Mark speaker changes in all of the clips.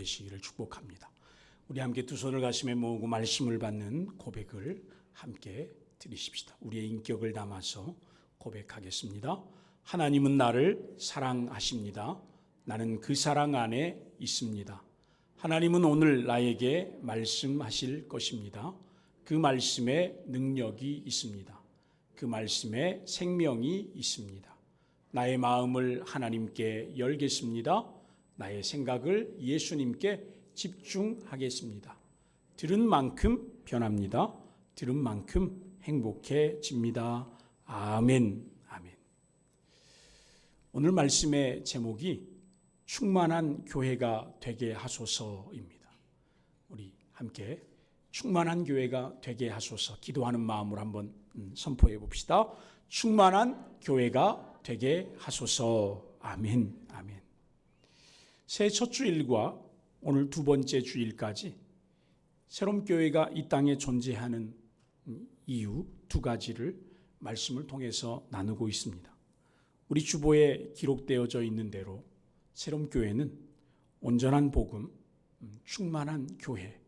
Speaker 1: 되시기를 축복합니다. 우리 함께 두 손을 가슴에 모으고 말씀을 받는 고백을 함께 드리십시다. 우리의 인격을 담아서 고백하겠습니다. 하나님은 나를 사랑하십니다. 나는 그 사랑 안에 있습니다. 하나님은 오늘 나에게 말씀하실 것입니다. 그 말씀에 능력이 있습니다. 그 말씀에 생명이 있습니다. 나의 마음을 하나님께 열겠습니다. 나의 생각을 예수님께 집중하겠습니다. 들은 만큼 변합니다. 들은 만큼 행복해집니다. 아멘. 아멘. 오늘 말씀의 제목이 충만한 교회가 되게 하소서입니다. 우리 함께 충만한 교회가 되게 하소서 기도하는 마음으로 한번 선포해 봅시다. 충만한 교회가 되게 하소서. 아멘. 아멘. 새해 첫 주일과 오늘 두 번째 주일까지 새로운 교회가 이 땅에 존재하는 이유 두 가지를 말씀을 통해서 나누고 있습니다. 우리 주보에 기록되어져 있는 대로 새로운 교회는 온전한 복음, 충만한 교회,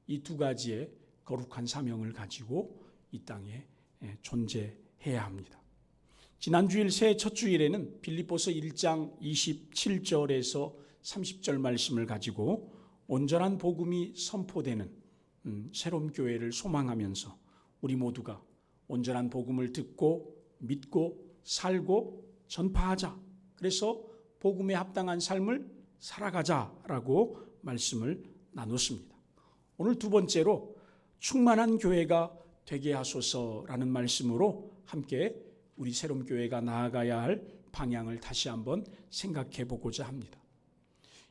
Speaker 1: 이 두 가지의 거룩한 사명을 가지고 이 땅에 존재해야 합니다. 지난 주일 새해 첫 주일에는 빌립보서 1장 27절에서 30절 말씀을 가지고 온전한 복음이 선포되는 새로운 교회를 소망하면서 우리 모두가 온전한 복음을 듣고 믿고 살고 전파하자. 그래서 복음에 합당한 삶을 살아가자라고 말씀을 나눴습니다. 오늘 두 번째로 충만한 교회가 되게 하소서라는 말씀으로 함께 우리 새로운 교회가 나아가야 할 방향을 다시 한번 생각해 보고자 합니다.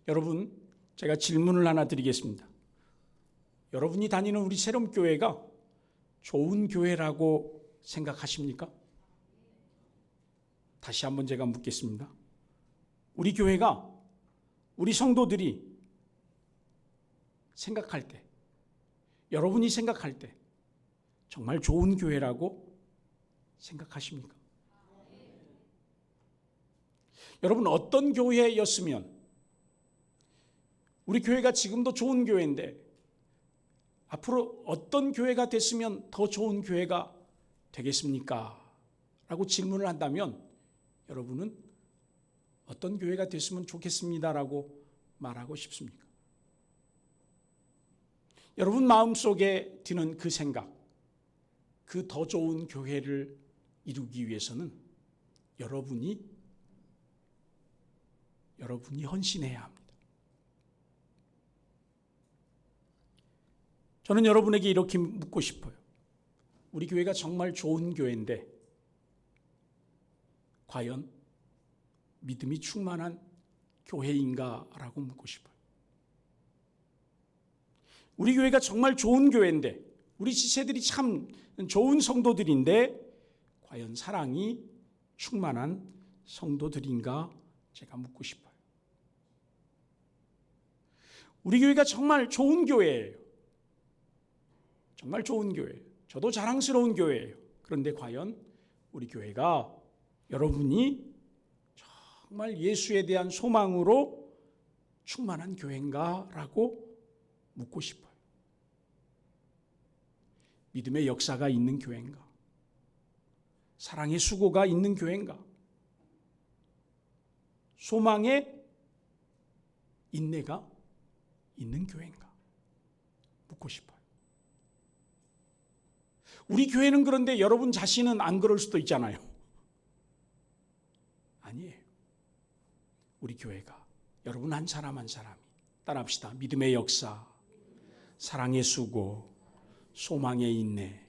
Speaker 1: 여러분, 제가 질문을 하나 드리겠습니다. 여러분이 다니는 우리 새로운 교회가 좋은 교회라고 생각하십니까? 다시 한번 제가 묻겠습니다. 우리 교회가, 우리 성도들이 생각할 때, 여러분이 생각할 때 정말 좋은 교회라고 생각하십니까? 여러분, 어떤 교회였으면 우리 교회가 지금도 좋은 교회인데 앞으로 어떤 교회가 됐으면 더 좋은 교회가 되겠습니까? 라고 질문을 한다면 여러분은 어떤 교회가 됐으면 좋겠습니다라고 말하고 싶습니까? 여러분 마음속에 드는 그 생각, 그 더 좋은 교회를 이루기 위해서는 여러분이 헌신해야 합니다. 저는 여러분에게 이렇게 묻고 싶어요. 우리 교회가 정말 좋은 교회인데 과연 믿음이 충만한 교회인가라고 묻고 싶어요. 우리 교회가 정말 좋은 교회인데 우리 지체들이 참 좋은 성도들인데 과연 사랑이 충만한 성도들인가 제가 묻고 싶어요. 우리 교회가 정말 좋은 교회예요. 정말 좋은 교회예요. 저도 자랑스러운 교회예요. 그런데 과연 우리 교회가 여러분이 정말 예수에 대한 소망으로 충만한 교회인가라고 묻고 싶어요. 믿음의 역사가 있는 교회인가? 사랑의 수고가 있는 교회인가? 소망의 인내가 있는 교회인가? 묻고 싶어요. 우리 교회는 그런데 여러분 자신은 안 그럴 수도 있잖아요. 아니에요. 우리 교회가 여러분 한 사람 한 사람이 따라합시다. 믿음의 역사, 사랑의 수고, 소망의 인내,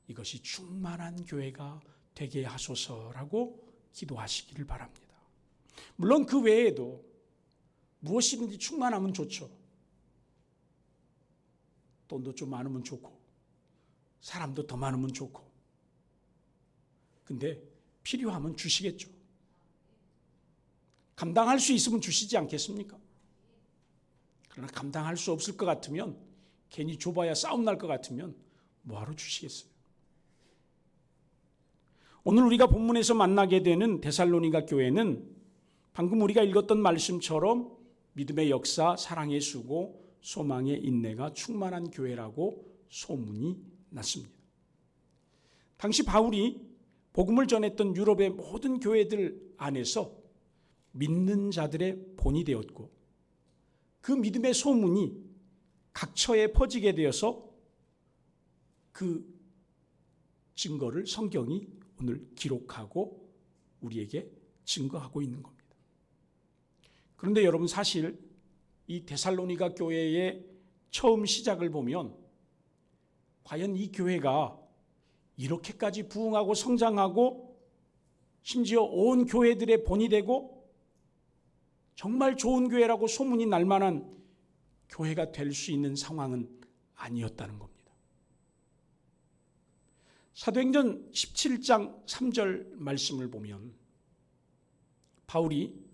Speaker 1: 이것이 충만한 교회가 되게 하소서라고 기도하시기를 바랍니다. 물론 그 외에도 무엇이든지 충만하면 좋죠. 돈도 좀 많으면 좋고 사람도 더 많으면 좋고, 근데 필요하면 주시겠죠. 감당할 수 있으면 주시지 않겠습니까? 그러나 감당할 수 없을 것 같으면, 괜히 좁아야 싸움 날 것 같으면 뭐하러 주시겠어요? 오늘 우리가 본문에서 만나게 되는 데살로니가 교회는 방금 우리가 읽었던 말씀처럼 믿음의 역사, 사랑의 수고, 소망의 인내가 충만한 교회라고 소문이 났습니다. 당시 바울이 복음을 전했던 유럽의 모든 교회들 안에서 믿는 자들의 본이 되었고, 그 믿음의 소문이 각처에 퍼지게 되어서 그 증거를 성경이 오늘 기록하고 우리에게 증거하고 있는 겁니다. 그런데 여러분, 사실 이 데살로니가 교회의 처음 시작을 보면 과연 이 교회가 이렇게까지 부흥하고 성장하고 심지어 온 교회들의 본이 되고 정말 좋은 교회라고 소문이 날 만한 교회가 될 수 있는 상황은 아니었다는 겁니다. 사도행전 17장 3절 말씀을 보면 바울이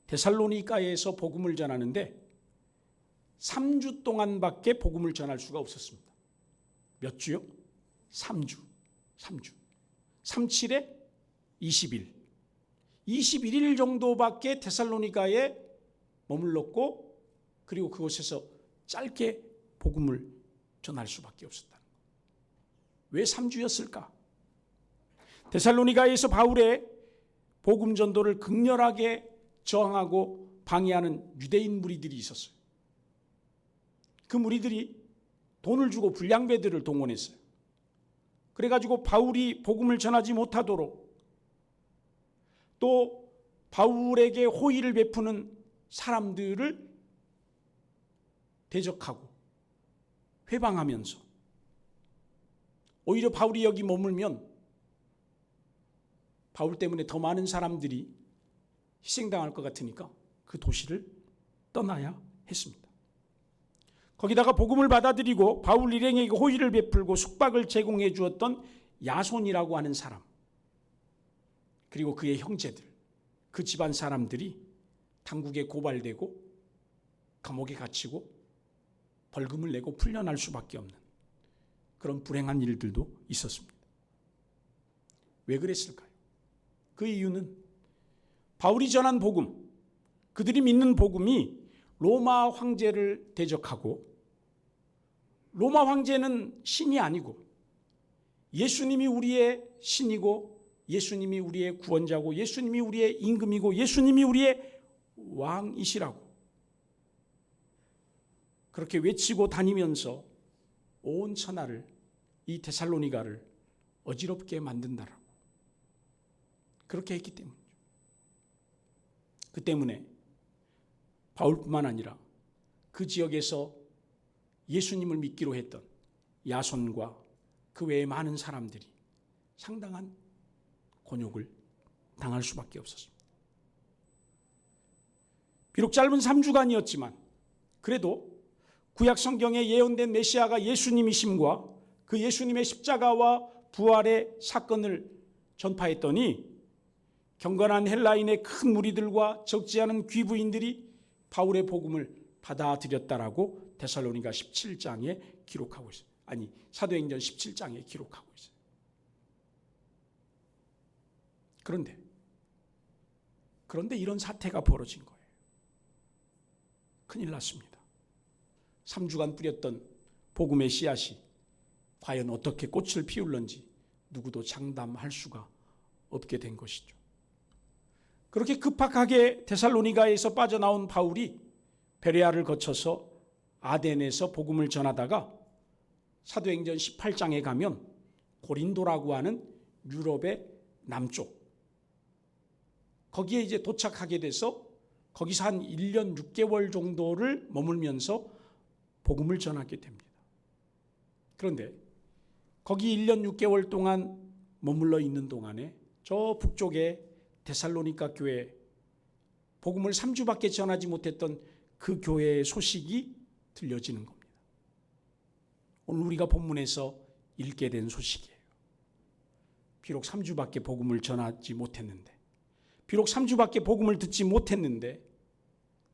Speaker 1: 데살로니가에서 복음을 전하는데 3주 동안밖에 복음을 전할 수가 없었습니다. 몇 주요? 3주. 37에 20일. 21일 정도밖에 데살로니가에 머물렀고, 그리고 그곳에서 짧게 복음을 전할 수밖에 없었다는 거예요. 왜 3주였을까? 데살로니가에서 바울의 복음 전도를 극렬하게 저항하고 방해하는 유대인 무리들이 있었어요. 그 무리들이 돈을 주고 불량배들을 동원했어요. 그래가지고 바울이 복음을 전하지 못하도록, 또 바울에게 호의를 베푸는 사람들을 대적하고 회방하면서, 오히려 바울이 여기 머물면 바울 때문에 더 많은 사람들이 희생당할 것 같으니까 그 도시를 떠나야 했습니다. 거기다가 복음을 받아들이고 바울 일행에게 호의를 베풀고 숙박을 제공해 주었던 야손이라고 하는 사람, 그리고 그의 형제들, 그 집안 사람들이 당국에 고발되고 감옥에 갇히고 벌금을 내고 풀려날 수밖에 없는 그런 불행한 일들도 있었습니다. 왜 그랬을까요? 그 이유는 바울이 전한 복음, 그들이 믿는 복음이 로마 황제를 대적하고, 로마 황제는 신이 아니고 예수님이 우리의 신이고, 예수님이 우리의 구원자고, 예수님이 우리의 임금이고, 예수님이 우리의 왕이시라고 그렇게 외치고 다니면서 온 천하를, 이 데살로니가를 어지럽게 만든다라고 그렇게 했기 때문이죠. 그 때문에 바울뿐만 아니라 그 지역에서 예수님을 믿기로 했던 야손과 그 외에 많은 사람들이 상당한 곤욕을 당할 수밖에 없었습니다. 비록 짧은 3주간이었지만 그래도 구약 성경에 예언된 메시아가 예수님이심과 그 예수님의 십자가와 부활의 사건을 전파했더니 경건한 헬라인의 큰 무리들과 적지 않은 귀부인들이 바울의 복음을 받아들였다라고 데살로니가 17장에 기록하고 있어요. 아니, 사도행전 17장에 기록하고 있어요. 그런데 이런 사태가 벌어진 거예요. 큰일 났습니다. 3주간 뿌렸던 복음의 씨앗이 과연 어떻게 꽃을 피울는지 누구도 장담할 수가 없게 된 것이죠. 그렇게 급박하게 데살로니가에서 빠져나온 바울이 베레아를 거쳐서 아덴에서 복음을 전하다가 사도행전 18장에 가면 고린도라고 하는 유럽의 남쪽, 거기에 이제 도착하게 돼서 거기서 한 1년 6개월 정도를 머물면서 복음을 전하게 됩니다. 그런데 거기 1년 6개월 동안 머물러 있는 동안에 저 북쪽에 데살로니가 교회, 복음을 3주밖에 전하지 못했던 그 교회의 소식이 들려지는 겁니다. 오늘 우리가 본문에서 읽게 된 소식이에요. 비록 3주밖에 복음을 전하지 못했는데, 비록 3주밖에 복음을 듣지 못했는데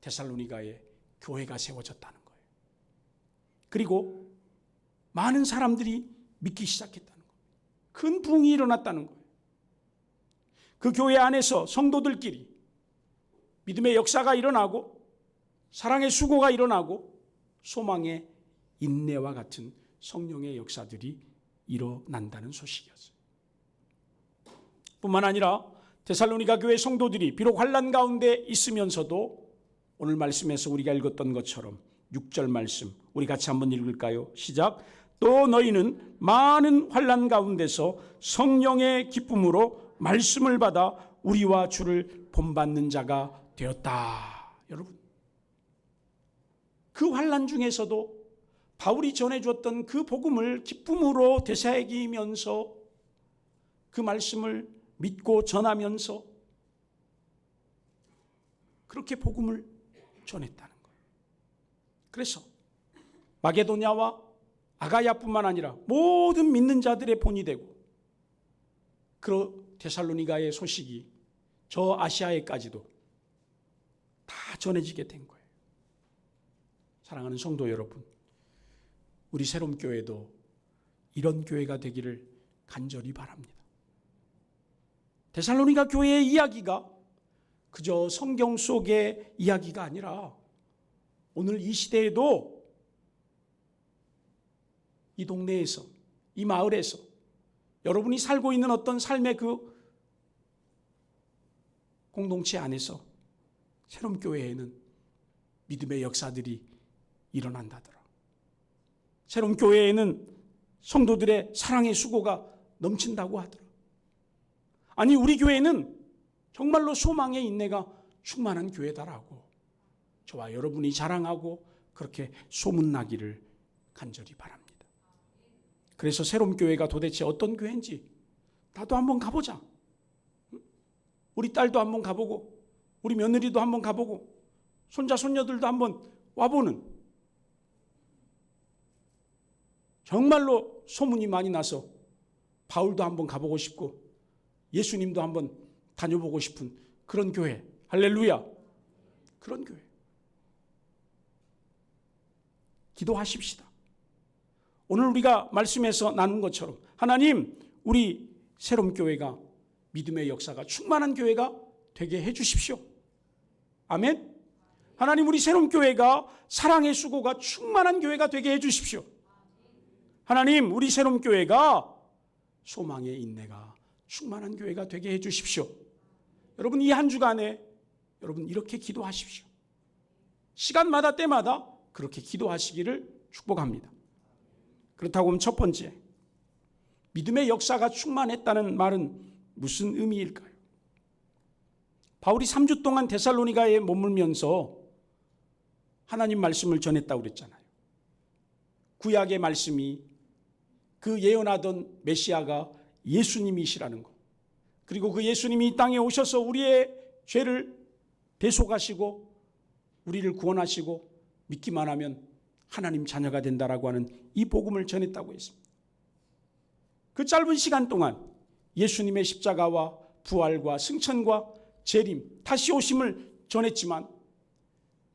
Speaker 1: 데살로니가에 교회가 세워졌다는 거예요. 그리고 많은 사람들이 믿기 시작했다는 거예요. 큰 부흥이 일어났다는 거예요. 그 교회 안에서 성도들끼리 믿음의 역사가 일어나고 사랑의 수고가 일어나고 소망의 인내와 같은 성령의 역사들이 일어난다는 소식이었어요. 뿐만 아니라 데살로니가 교회 성도들이 비록 환난 가운데 있으면서도 오늘 말씀에서 우리가 읽었던 것처럼 6절 말씀 우리 같이 한번 읽을까요? 시작. 또 너희는 많은 환난 가운데서 성령의 기쁨으로 말씀을 받아 우리와 주를 본받는 자가 되었다. 여러분, 그 환난 중에서도 바울이 전해주었던 그 복음을 기쁨으로 되새기면서 그 말씀을 믿고 전하면서 그렇게 복음을 전했다는 거예요. 그래서 마게도냐와 아가야뿐만 아니라 모든 믿는 자들의 본이 되고 그 데살로니가의 소식이 저 아시아에까지도 다 전해지게 된 거예요. 사랑하는 성도 여러분, 우리 새롬교회도 이런 교회가 되기를 간절히 바랍니다. 데살로니가 교회의 이야기가 그저 성경 속의 이야기가 아니라 오늘 이 시대에도 이 동네에서, 이 마을에서 여러분이 살고 있는 어떤 삶의 그 공동체 안에서 새롬교회에는 믿음의 역사들이 일어난다더라. 새롬교회에는 성도들의 사랑의 수고가 넘친다고 하더라. 아니, 우리 교회는 정말로 소망의 인내가 충만한 교회다라고 저와 여러분이 자랑하고 그렇게 소문나기를 간절히 바랍니다. 그래서 새롬교회가 도대체 어떤 교회인지 나도 한번 가보자. 우리 딸도 한번 가보고 우리 며느리도 한번 가보고 손자 손녀들도 한번 와보는, 정말로 소문이 많이 나서 바울도 한번 가보고 싶고 예수님도 한번 다녀보고 싶은 그런 교회. 할렐루야. 그런 교회. 기도하십시다. 오늘 우리가 말씀에서 나눈 것처럼 하나님, 우리 새롬교회가 믿음의 역사가 충만한 교회가 되게 해주십시오. 아멘. 하나님, 우리 새롬교회가 사랑의 수고가 충만한 교회가 되게 해주십시오. 하나님, 우리 새롬교회가 소망의 인내가 충만한 교회가 되게 해주십시오. 여러분, 이 한 주간에 여러분 이렇게 기도하십시오. 시간마다 때마다 그렇게 기도하시기를 축복합니다. 그렇다고 하면 첫 번째, 믿음의 역사가 충만했다는 말은 무슨 의미일까요? 바울이 3주 동안 데살로니가에 머물면서 하나님 말씀을 전했다고 그랬잖아요. 구약의 말씀이 그 예언하던 메시아가 예수님이시라는 것, 그리고 그 예수님이 이 땅에 오셔서 우리의 죄를 대속하시고 우리를 구원하시고 믿기만 하면 하나님 자녀가 된다라고 하는 이 복음을 전했다고 했습니다. 그 짧은 시간 동안 예수님의 십자가와 부활과 승천과 재림, 다시 오심을 전했지만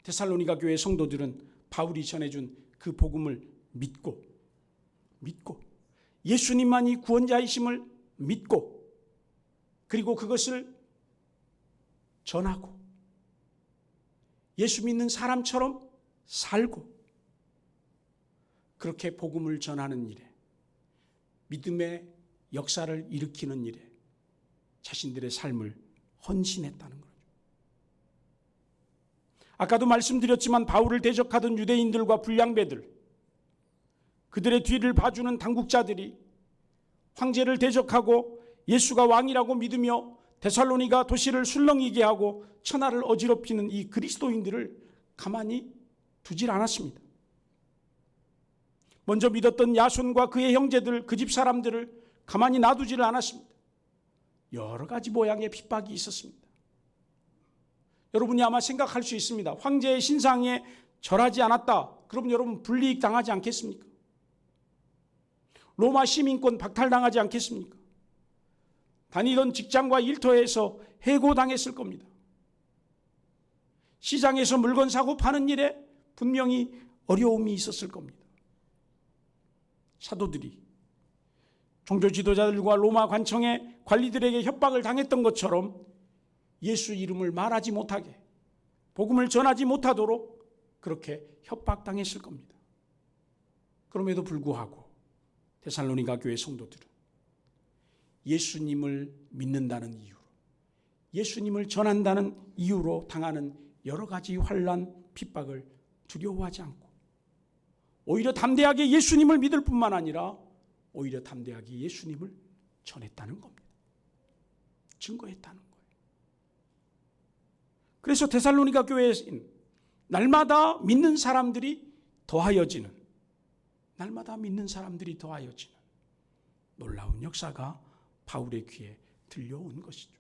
Speaker 1: 데살로니가 교회 성도들은 바울이 전해준 그 복음을 믿고 예수님만이 구원자이심을 믿고 그리고 그것을 전하고 예수 믿는 사람처럼 살고 그렇게 복음을 전하는 일에, 믿음의 역사를 일으키는 일에 자신들의 삶을 헌신했다는 거죠. 아까도 말씀드렸지만 바울을 대적하던 유대인들과 불량배들, 그들의 뒤를 봐주는 당국자들이 황제를 대적하고 예수가 왕이라고 믿으며 데살로니가 도시를 술렁이게 하고 천하를 어지럽히는 이 그리스도인들을 가만히 두질 않았습니다. 먼저 믿었던 야손과 그의 형제들, 그 집 사람들을 가만히 놔두지를 않았습니다. 여러 가지 모양의 핍박이 있었습니다. 여러분이 아마 생각할 수 있습니다. 황제의 신상에 절하지 않았다. 그럼 여러분 불이익 당하지 않겠습니까? 로마 시민권 박탈당하지 않겠습니까? 다니던 직장과 일터에서 해고당했을 겁니다. 시장에서 물건 사고 파는 일에 분명히 어려움이 있었을 겁니다. 사도들이 종교 지도자들과 로마 관청의 관리들에게 협박을 당했던 것처럼 예수 이름을 말하지 못하게, 복음을 전하지 못하도록 그렇게 협박당했을 겁니다. 그럼에도 불구하고 데살로니가 교회 성도들은 예수님을 믿는다는 이유로, 예수님을 전한다는 이유로 당하는 여러 가지 환난, 핍박을 두려워하지 않고 오히려 담대하게 예수님을 믿을 뿐만 아니라 오히려 담대하게 예수님을 전했다는 겁니다. 증거했다는 거예요. 그래서 데살로니가 교회에는 날마다 믿는 사람들이 더하여지는, 날마다 믿는 사람들이 더하여지는 놀라운 역사가 바울의 귀에 들려온 것이죠.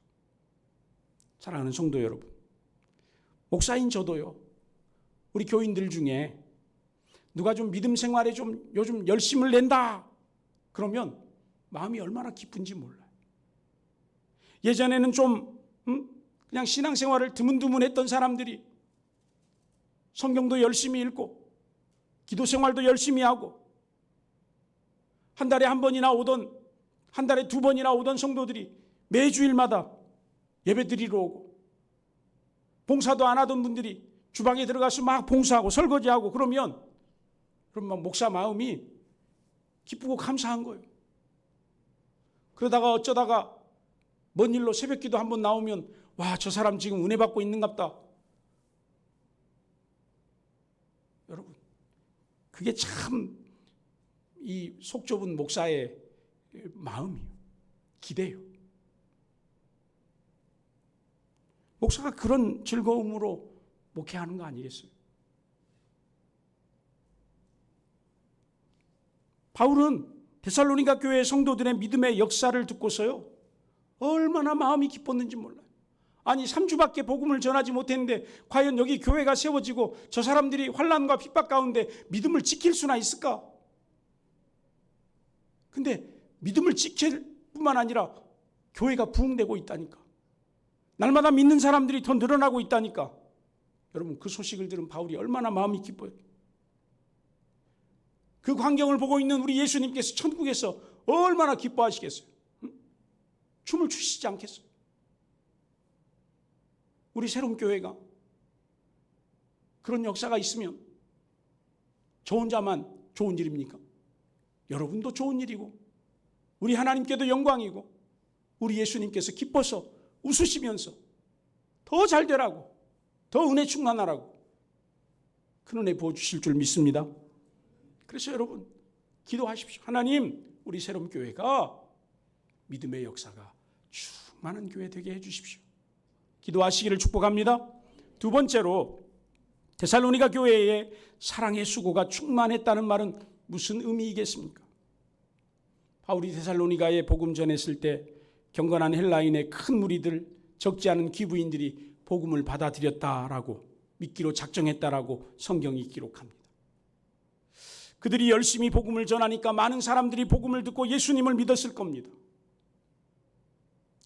Speaker 1: 사랑하는 성도 여러분, 목사인 저도요, 우리 교인들 중에 누가 좀 믿음 생활에 좀 요즘 열심을 낸다 그러면 마음이 얼마나 기쁜지 몰라요. 예전에는 좀 그냥 신앙생활을 드문드문했던 사람들이 성경도 열심히 읽고 기도생활도 열심히 하고 한 달에 한 번이나 오던, 한 달에 두 번이나 오던 성도들이 매주일마다 예배드리러 오고, 봉사도 안 하던 분들이 주방에 들어가서 막 봉사하고 설거지하고 그러면 목사 마음이 기쁘고 감사한 거예요. 그러다가 어쩌다가 먼 일로 새벽기도 한번 나오면 와, 저 사람 지금 은혜 받고 있는갑다. 여러분, 그게 참 이 속 좁은 목사의 마음이에요. 기대요. 목사가 그런 즐거움으로 목회하는 거 아니겠어요? 바울은 데살로니가 교회 성도들의 믿음의 역사를 듣고서요, 얼마나 마음이 기뻤는지 몰라요. 아니 3주밖에 복음을 전하지 못했는데 과연 여기 교회가 세워지고 저 사람들이 환난과 핍박 가운데 믿음을 지킬 수나 있을까? 근데 믿음을 지킬 뿐만 아니라 교회가 부흥되고 있다니까. 날마다 믿는 사람들이 더 늘어나고 있다니까. 여러분, 그 소식을 들은 바울이 얼마나 마음이 기뻐요. 그 광경을 보고 있는 우리 예수님께서 천국에서 얼마나 기뻐하시겠어요? 춤을 추시지 않겠어요? 우리 새로운 교회가 그런 역사가 있으면 저 혼자만 좋은 일입니까? 여러분도 좋은 일이고 우리 하나님께도 영광이고 우리 예수님께서 기뻐서 웃으시면서 더 잘 되라고, 더 은혜 충만하라고 큰 은혜 부어주실 줄 믿습니다. 그래서 여러분 기도하십시오. 하나님, 우리 새로운 교회가 믿음의 역사가 충만한 교회 되게 해주십시오. 기도하시기를 축복합니다. 두 번째로, 데살로니가 교회에 사랑의 수고가 충만했다는 말은 무슨 의미이겠습니까? 바울이 데살로니가에 복음 전했을 때 경건한 헬라인의 큰 무리들, 적지 않은 기부인들이 복음을 받아들였다라고, 믿기로 작정했다라고 성경이 기록합니다. 그들이 열심히 복음을 전하니까 많은 사람들이 복음을 듣고 예수님을 믿었을 겁니다.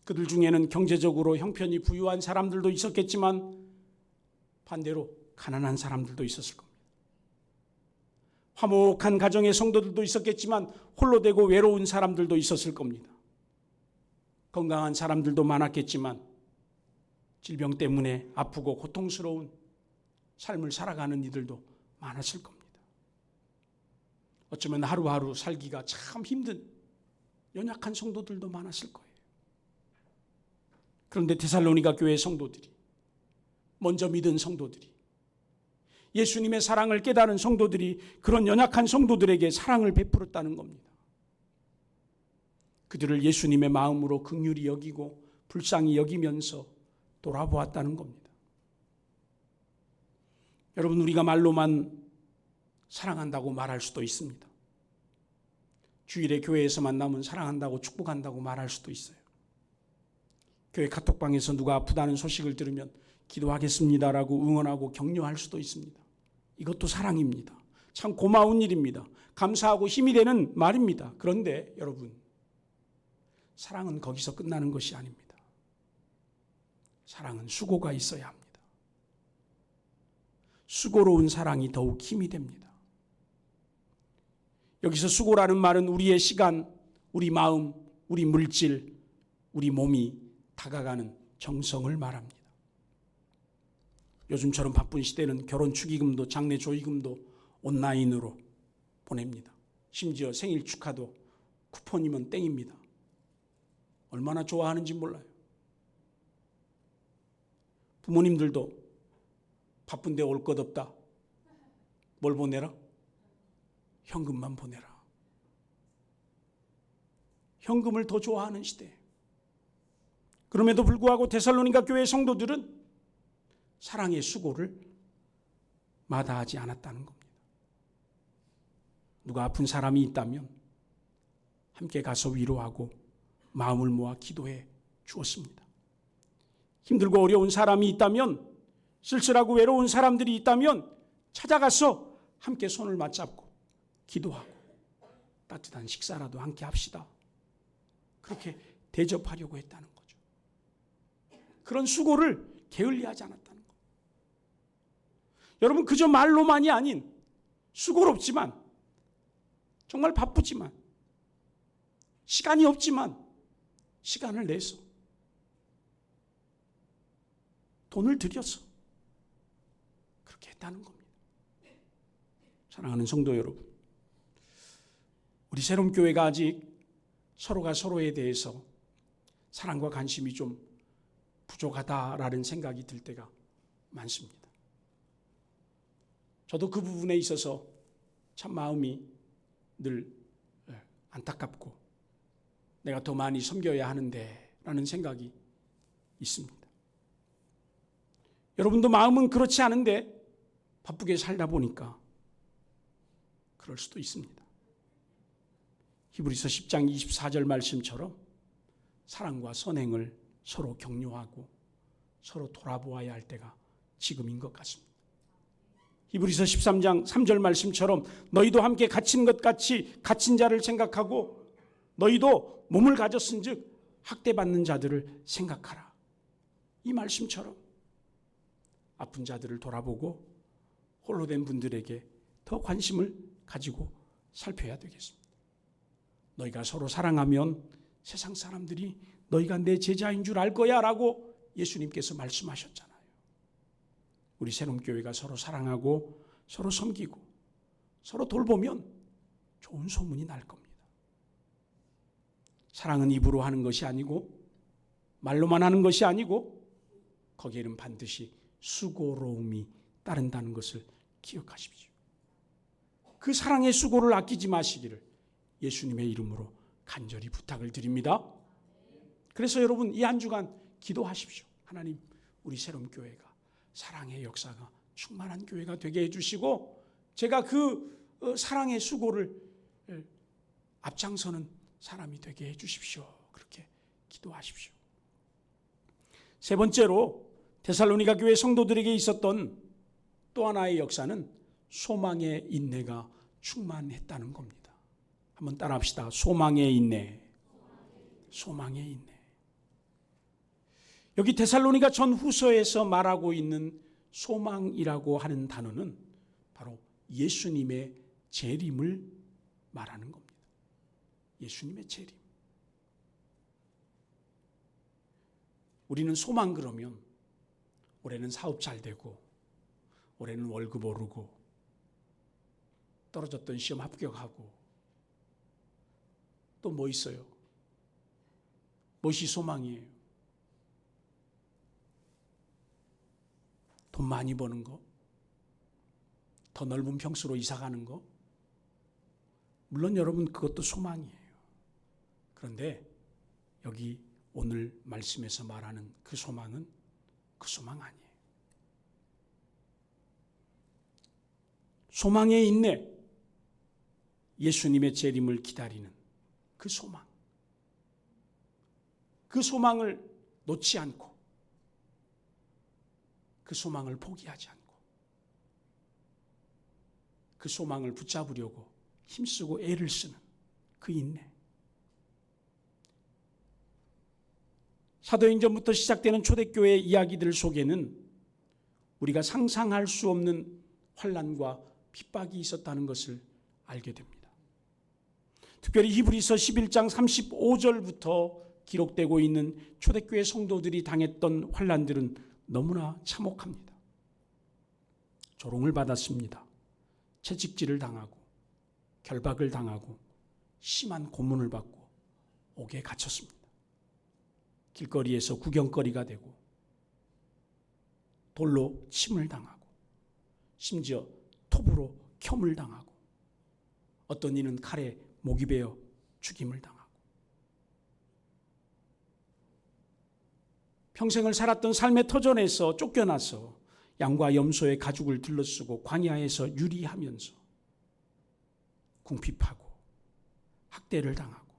Speaker 1: 그들 중에는 경제적으로 형편이 부유한 사람들도 있었겠지만 반대로 가난한 사람들도 있었을 겁니다. 화목한 가정의 성도들도 있었겠지만 홀로 되고 외로운 사람들도 있었을 겁니다. 건강한 사람들도 많았겠지만 질병 때문에 아프고 고통스러운 삶을 살아가는 이들도 많았을 겁니다. 어쩌면 하루하루 살기가 참 힘든 연약한 성도들도 많았을 거예요. 그런데 데살로니가 교회 성도들이, 먼저 믿은 성도들이, 예수님의 사랑을 깨달은 성도들이 그런 연약한 성도들에게 사랑을 베풀었다는 겁니다. 그들을 예수님의 마음으로 긍휼히 여기고 불쌍히 여기면서 돌아보았다는 겁니다. 여러분, 우리가 말로만 사랑한다고 말할 수도 있습니다. 주일에 교회에서 만나면 사랑한다고 축복한다고 말할 수도 있어요. 교회 카톡방에서 누가 아프다는 소식을 들으면 기도하겠습니다라고 응원하고 격려할 수도 있습니다. 이것도 사랑입니다. 참 고마운 일입니다. 감사하고 힘이 되는 말입니다. 그런데 여러분, 사랑은 거기서 끝나는 것이 아닙니다. 사랑은 수고가 있어야 합니다. 수고로운 사랑이 더욱 힘이 됩니다. 여기서 수고라는 말은 우리의 시간, 우리 마음, 우리 물질, 우리 몸이 다가가는 정성을 말합니다. 요즘처럼 바쁜 시대는 결혼 축의금도 장례 조의금도 온라인으로 보냅니다. 심지어 생일 축하도 쿠폰이면 땡입니다. 얼마나 좋아하는지 몰라요. 부모님들도 바쁜데 올 것 없다. 뭘 보내라? 현금만 보내라. 현금을 더 좋아하는 시대. 그럼에도 불구하고 데살로니가 교회 성도들은 사랑의 수고를 마다하지 않았다는 겁니다. 누가 아픈 사람이 있다면 함께 가서 위로하고 마음을 모아 기도해 주었습니다. 힘들고 어려운 사람이 있다면, 쓸쓸하고 외로운 사람들이 있다면 찾아가서 함께 손을 맞잡고 기도하고 따뜻한 식사라도 함께 합시다. 그렇게 대접하려고 했다는 거죠. 그런 수고를 게을리하지 않았다는 거. 여러분, 그저 말로만이 아닌 수고롭지만, 정말 바쁘지만, 시간이 없지만 시간을 내서 돈을 들여서 그렇게 했다는 겁니다. 사랑하는 성도 여러분, 우리 새로운 교회가 아직 서로가 서로에 대해서 사랑과 관심이 좀 부족하다라는 생각이 들 때가 많습니다. 저도 그 부분에 있어서 참 마음이 늘 안타깝고 내가 더 많이 섬겨야 하는데 라는 생각이 있습니다. 여러분도 마음은 그렇지 않은데 바쁘게 살다 보니까 그럴 수도 있습니다. 히브리서 10장 24절 말씀처럼 사랑과 선행을 서로 격려하고 서로 돌아보아야 할 때가 지금인 것 같습니다. 히브리서 13장 3절 말씀처럼 너희도 함께 갇힌 것 같이 갇힌 자를 생각하고 너희도 몸을 가졌은즉 학대받는 자들을 생각하라. 이 말씀처럼 아픈 자들을 돌아보고 홀로 된 분들에게 더 관심을 가지고 살펴야 되겠습니다. 너희가 서로 사랑하면 세상 사람들이 너희가 내 제자인 줄 알 거야 라고 예수님께서 말씀하셨잖아요. 우리 새로운 교회가 서로 사랑하고 서로 섬기고 서로 돌보면 좋은 소문이 날 겁니다. 사랑은 입으로 하는 것이 아니고 말로만 하는 것이 아니고 거기에는 반드시 수고로움이 따른다는 것을 기억하십시오. 그 사랑의 수고를 아끼지 마시기를 예수님의 이름으로 간절히 부탁을 드립니다. 그래서 여러분 이 한 주간 기도하십시오. 하나님, 우리 새로운 교회가 사랑의 역사가 충만한 교회가 되게 해주시고 제가 그 사랑의 수고를 앞장서는 사람이 되게 해주십시오. 그렇게 기도하십시오. 세 번째로 데살로니가 교회 성도들에게 있었던 또 하나의 역사는 소망의 인내가 충만했다는 겁니다. 한번 따라합시다. 소망의 인내. 소망의 인내. 여기 데살로니가 전후서에서 말하고 있는 소망이라고 하는 단어는 바로 예수님의 재림을 말하는 겁니다. 예수님의 재림. 우리는 소망 그러면 올해는 사업 잘 되고 올해는 월급 오르고 떨어졌던 시험 합격하고 또 뭐 있어요? 무엇이 소망이에요? 돈 많이 버는 거? 더 넓은 평수로 이사 가는 거? 물론 여러분 그것도 소망이에요. 그런데 여기 오늘 말씀에서 말하는 그 소망은 그 소망 아니에요. 소망의 인내, 예수님의 재림을 기다리는 그 소망. 그 소망을 놓지 않고 그 소망을 포기하지 않고 그 소망을 붙잡으려고 힘쓰고 애를 쓰는 그 인내. 사도행전부터 시작되는 초대교회의 이야기들 속에는 우리가 상상할 수 없는 환난과 핍박이 있었다는 것을 알게 됩니다. 특별히 히브리서 11장 35절부터 기록되고 있는 초대교회 성도들이 당했던 환난들은 너무나 참혹합니다. 조롱을 받았습니다. 채찍질을 당하고 결박을 당하고 심한 고문을 받고 옥에 갇혔습니다. 길거리에서 구경거리가 되고 돌로 침을 당하고 심지어 톱으로 켬을 당하고 어떤 이는 칼에 목이 베어 죽임을 당하고 평생을 살았던 삶의 터전에서 쫓겨나서 양과 염소의 가죽을 들러쓰고 광야에서 유리하면서 궁핍하고 학대를 당하고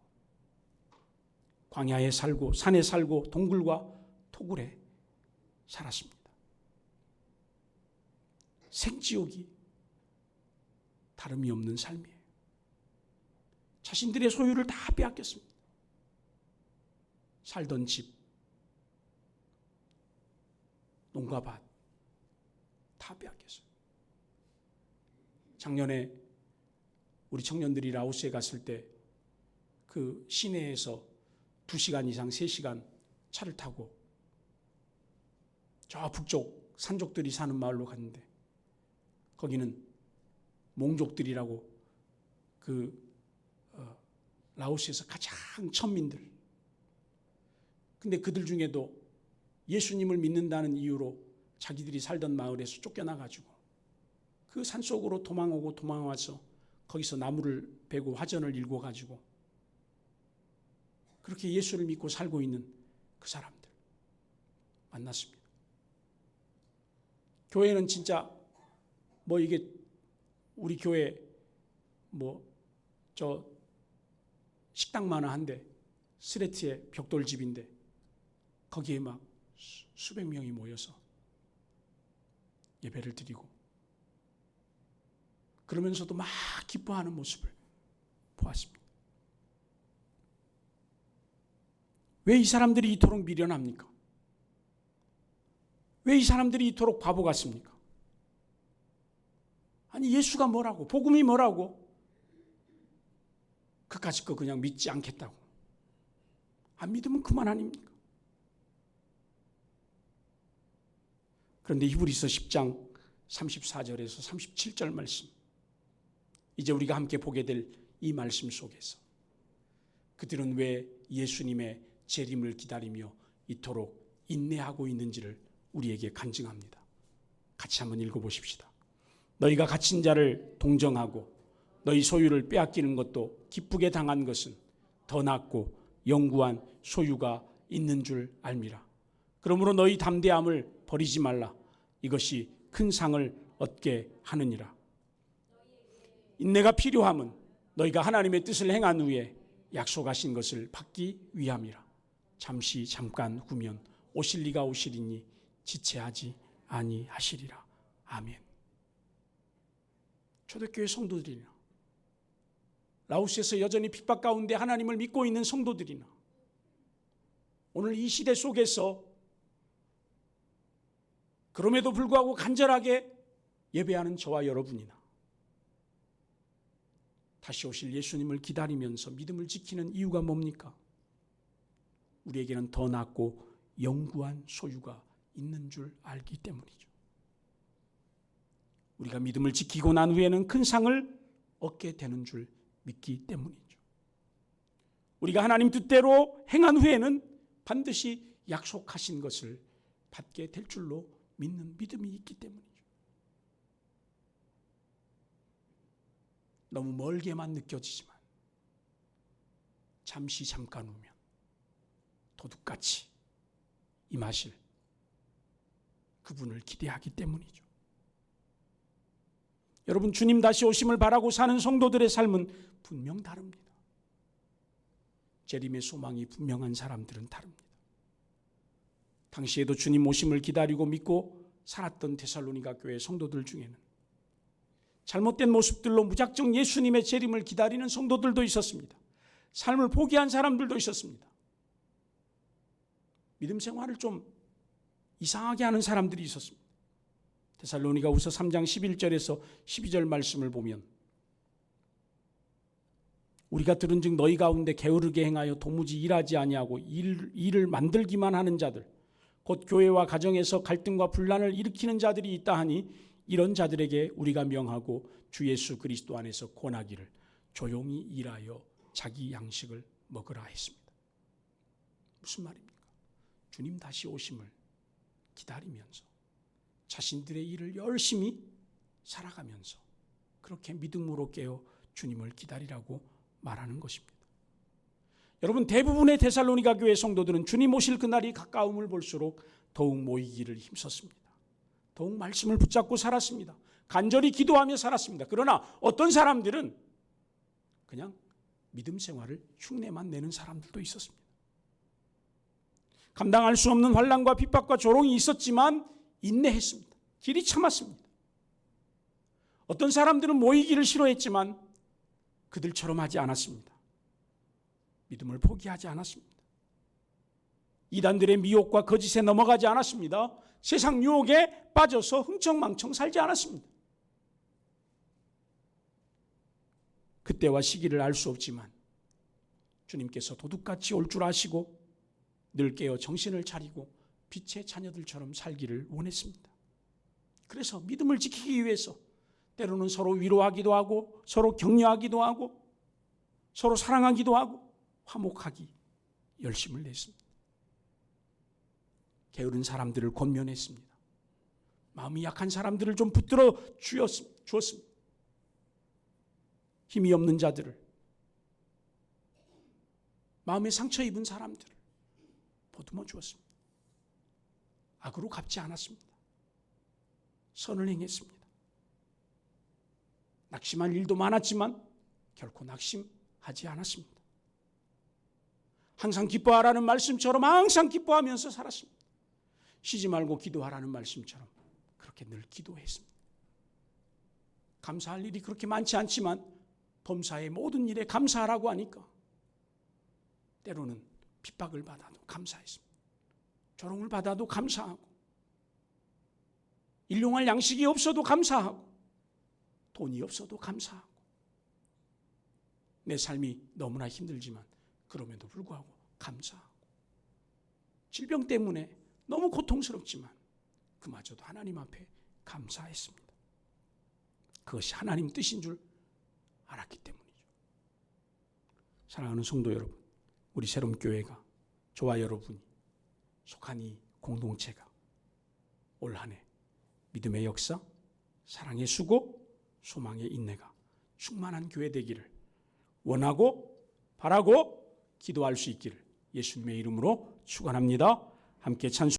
Speaker 1: 광야에 살고 산에 살고 동굴과 토굴에 살았습니다. 생지옥이 다름이 없는 삶이에요. 자신들의 소유를 다 빼앗겼습니다. 살던 집, 농가 밭 다 빼앗겼어요. 작년에 우리 청년들이 라오스에 갔을 때 그 시내에서 2시간 이상 3시간 차를 타고 저 북쪽 산족들이 사는 마을로 갔는데 거기는 몽족들이라고 라오스에서 가장 천민들. 근데 그들 중에도 예수님을 믿는다는 이유로 자기들이 살던 마을에서 쫓겨나가지고 그 산속으로 도망오고 도망와서 거기서 나무를 베고 화전을 일궈가지고 그렇게 예수를 믿고 살고 있는 그 사람들 만났습니다. 교회는 진짜 이게 우리 교회 저 식당만 한데 스레트의 벽돌집인데 거기에 막 수백 명이 모여서 예배를 드리고 그러면서도 막 기뻐하는 모습을 보았습니다. 왜 이 사람들이 이토록 미련합니까? 왜 이 사람들이 이토록 바보 같습니까? 아니 예수가 뭐라고, 복음이 뭐라고 그까짓 거 그냥 믿지 않겠다고. 안 믿으면 그만 아닙니까? 그런데 히브리서 10장 34절에서 37절 말씀, 이제 우리가 함께 보게 될 이 말씀 속에서 그들은 왜 예수님의 재림을 기다리며 이토록 인내하고 있는지를 우리에게 간증합니다. 같이 한번 읽어보십시다. 너희가 갇힌 자를 동정하고 너희 소유를 빼앗기는 것도 기쁘게 당한 것은 더 낫고 영구한 소유가 있는 줄 알미라. 그러므로 너희 담대함을 버리지 말라. 이것이 큰 상을 얻게 하느니라. 인내가 필요함은 너희가 하나님의 뜻을 행한 후에 약속하신 것을 받기 위함이라. 잠시 잠깐 후면 오실 이가 오시리니 지체하지 아니하시리라. 아멘. 초대교회 성도들이나 라오스에서 여전히 핍박 가운데 하나님을 믿고 있는 성도들이나 오늘 이 시대 속에서 그럼에도 불구하고 간절하게 예배하는 저와 여러분이나 다시 오실 예수님을 기다리면서 믿음을 지키는 이유가 뭡니까? 우리에게는 더 낫고 영구한 소유가 있는 줄 알기 때문이죠. 우리가 믿음을 지키고 난 후에는 큰 상을 얻게 되는 줄 믿기 때문이죠. 우리가 하나님 뜻대로 행한 후에는 반드시 약속하신 것을 받게 될 줄로 믿는 믿음이 있기 때문이죠. 너무 멀게만 느껴지지만 잠시 잠깐 후면 도둑같이 임하실 그분을 기대하기 때문이죠. 여러분, 주님 다시 오심을 바라고 사는 성도들의 삶은 분명 다릅니다. 재림의 소망이 분명한 사람들은 다릅니다. 당시에도 주님 오심을 기다리고 믿고 살았던 데살로니가 교회 성도들 중에는 잘못된 모습들로 무작정 예수님의 재림을 기다리는 성도들도 있었습니다. 삶을 포기한 사람들도 있었습니다. 믿음 생활을 좀 이상하게 하는 사람들이 있었습니다. 데살로니가후서 3장 11절에서 12절 말씀을 보면 우리가 들은즉 너희 가운데 게으르게 행하여 도무지 일하지 아니하고 일을 만들기만 하는 자들 곧 교회와 가정에서 갈등과 분란을 일으키는 자들이 있다 하니 이런 자들에게 우리가 명하고 주 예수 그리스도 안에서 권하기를 조용히 일하여 자기 양식을 먹으라 했습니다. 무슨 말입니까? 주님 다시 오심을 기다리면서 자신들의 일을 열심히 살아가면서 그렇게 믿음으로 깨어 주님을 기다리라고 말하는 것입니다. 여러분, 대부분의 데살로니가 교회 성도들은 주님 오실 그날이 가까움을 볼수록 더욱 모이기를 힘썼습니다. 더욱 말씀을 붙잡고 살았습니다. 간절히 기도하며 살았습니다. 그러나 어떤 사람들은 그냥 믿음 생활을 흉내만 내는 사람들도 있었습니다. 감당할 수 없는 환난과 핍박과 조롱이 있었지만 인내했습니다. 길이 참았습니다. 어떤 사람들은 모이기를 싫어했지만 그들처럼 하지 않았습니다. 믿음을 포기하지 않았습니다. 이단들의 미혹과 거짓에 넘어가지 않았습니다. 세상 유혹에 빠져서 흥청망청 살지 않았습니다. 그때와 시기를 알 수 없지만 주님께서 도둑같이 올 줄 아시고 늘 깨어 정신을 차리고 빛의 자녀들처럼 살기를 원했습니다. 그래서 믿음을 지키기 위해서 때로는 서로 위로하기도 하고 서로 격려하기도 하고 서로 사랑하기도 하고 화목하기 열심을 냈습니다. 게으른 사람들을 권면했습니다. 마음이 약한 사람들을 좀 붙들어 주었습니다. 힘이 없는 자들을, 마음에 상처 입은 사람들을 보듬어 주었습니다. 악으로 갚지 않았습니다. 선을 행했습니다. 낙심할 일도 많았지만 결코 낙심하지 않았습니다. 항상 기뻐하라는 말씀처럼 항상 기뻐하면서 살았습니다. 쉬지 말고 기도하라는 말씀처럼 그렇게 늘 기도했습니다. 감사할 일이 그렇게 많지 않지만 범사의 모든 일에 감사하라고 하니까 때로는 핍박을 받아도 감사했습니다. 조롱을 받아도 감사하고 일용할 양식이 없어도 감사하고 돈이 없어도 감사하고 내 삶이 너무나 힘들지만 그럼에도 불구하고 감사하고 질병 때문에 너무 고통스럽지만 그마저도 하나님 앞에 감사했습니다. 그것이 하나님 뜻인 줄 알았기 때문이죠. 사랑하는 성도 여러분, 우리 새롬교회가 저와 여러분이 속한 이 공동체가 올 한 해 믿음의 역사, 사랑의 수고, 소망의 인내가 충만한 교회 되기를 원하고 바라고 기도할 수 있기를 예수님의 이름으로 축원합니다. 함께 찬송